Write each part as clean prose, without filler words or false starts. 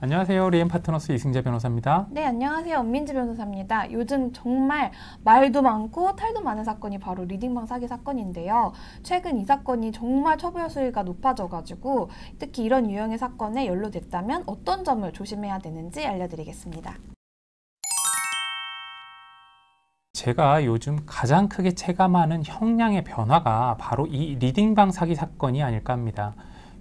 안녕하세요. 리엠파트너스 이승재 변호사입니다. 네, 안녕하세요. 엄민지 변호사입니다. 요즘 정말 말도 많고 탈도 많은 사건이 바로 리딩방 사기 사건인데요. 최근 이 사건이 정말 처벌 수위가 높아져가지고 특히 이런 유형의 사건에 연루됐다면 어떤 점을 조심해야 되는지 알려드리겠습니다. 제가 요즘 가장 크게 체감하는 형량의 변화가 바로 이 리딩방 사기 사건이 아닐까 합니다.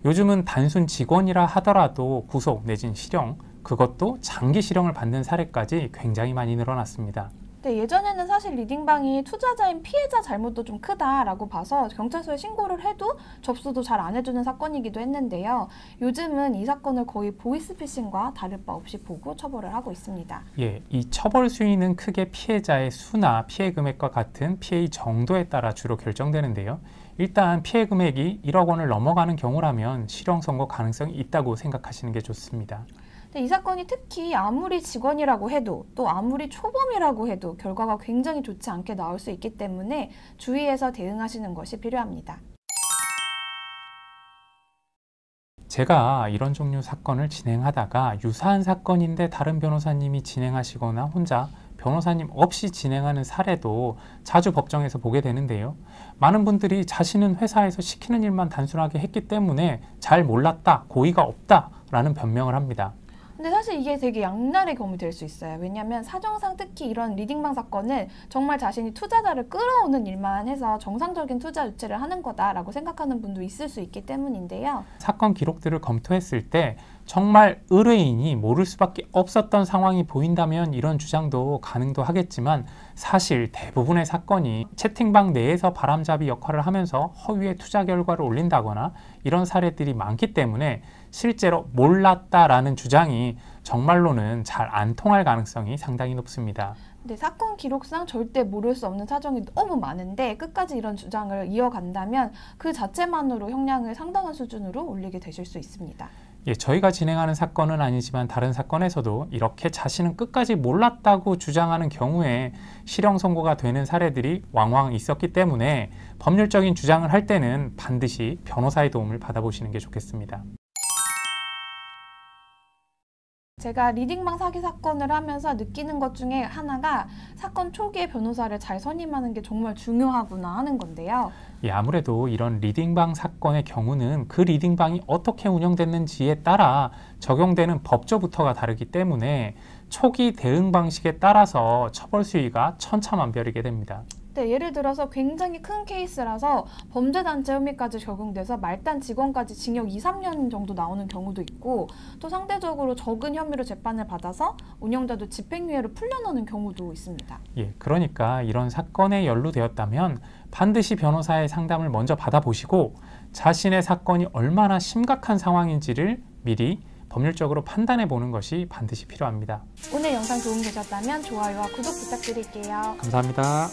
요즘은 단순 직원이라 하더라도 구속 내진 실형, 그것도 장기 실형을 받는 사례까지 굉장히 많이 늘어났습니다. 네, 예전에는 사실 리딩방이 투자자인 피해자 잘못도 좀 크다라고 봐서 경찰서에 신고를 해도 접수도 잘 안 해주는 사건이기도 했는데요. 요즘은 이 사건을 거의 보이스피싱과 다를 바 없이 보고 처벌을 하고 있습니다. 이 처벌 수위는 크게 피해자의 수나 피해 금액과 같은 피해의 정도에 따라 주로 결정되는데요. 일단 피해 금액이 1억 원을 넘어가는 경우라면 실형 선고 가능성이 있다고 생각하시는 게 좋습니다. 이 사건이 특히 아무리 직원이라고 해도 또 아무리 초범이라고 해도 결과가 굉장히 좋지 않게 나올 수 있기 때문에 주의해서 대응하시는 것이 필요합니다. 제가 이런 종류 사건을 진행하다가 유사한 사건인데 다른 변호사님이 진행하시거나 혼자 변호사님 없이 진행하는 사례도 자주 법정에서 보게 되는데요. 많은 분들이 자신은 회사에서 시키는 일만 단순하게 했기 때문에 잘 몰랐다, 고의가 없다 라는 변명을 합니다. 근데 사실 이게 되게 양날의 검이 될 수 있어요. 왜냐하면 사정상 특히 이런 리딩방 사건은 정말 자신이 투자자를 끌어오는 일만 해서 정상적인 투자 유치를 하는 거다라고 생각하는 분도 있을 수 있기 때문인데요. 사건 기록들을 검토했을 때 정말 의뢰인이 모를 수밖에 없었던 상황이 보인다면 이런 주장도 가능도 하겠지만 사실 대부분의 사건이 채팅방 내에서 바람잡이 역할을 하면서 허위의 투자 결과를 올린다거나 이런 사례들이 많기 때문에 실제로 몰랐다라는 주장이 정말로는 잘 안 통할 가능성이 상당히 높습니다. 네, 사건 기록상 절대 모를 수 없는 사정이 너무 많은데 끝까지 이런 주장을 이어간다면 그 자체만으로 형량을 상당한 수준으로 올리게 되실 수 있습니다. 저희가 진행하는 사건은 아니지만 다른 사건에서도 이렇게 자신은 끝까지 몰랐다고 주장하는 경우에 실형 선고가 되는 사례들이 왕왕 있었기 때문에 법률적인 주장을 할 때는 반드시 변호사의 도움을 받아보시는 게 좋겠습니다. 제가 리딩방 사기 사건을 하면서 느끼는 것 중에 하나가 사건 초기에 변호사를 잘 선임하는 게 정말 중요하구나 하는 건데요. 아무래도 이런 리딩방 사건의 경우는 그 리딩방이 어떻게 운영됐는지에 따라 적용되는 법조부터가 다르기 때문에 초기 대응 방식에 따라서 처벌 수위가 천차만별이게 됩니다. 네, 예를 들어서 굉장히 큰 케이스라서 범죄단체 혐의까지 적용돼서 말단 직원까지 징역 2, 3년 정도 나오는 경우도 있고 또 상대적으로 적은 혐의로 재판을 받아서 운영자도 집행유예로 풀려나는 경우도 있습니다. 그러니까 이런 사건에 연루되었다면 반드시 변호사의 상담을 먼저 받아보시고 자신의 사건이 얼마나 심각한 상황인지를 미리 법률적으로 판단해 보는 것이 반드시 필요합니다. 오늘 영상 도움되셨다면 좋아요와 구독 부탁드릴게요. 감사합니다.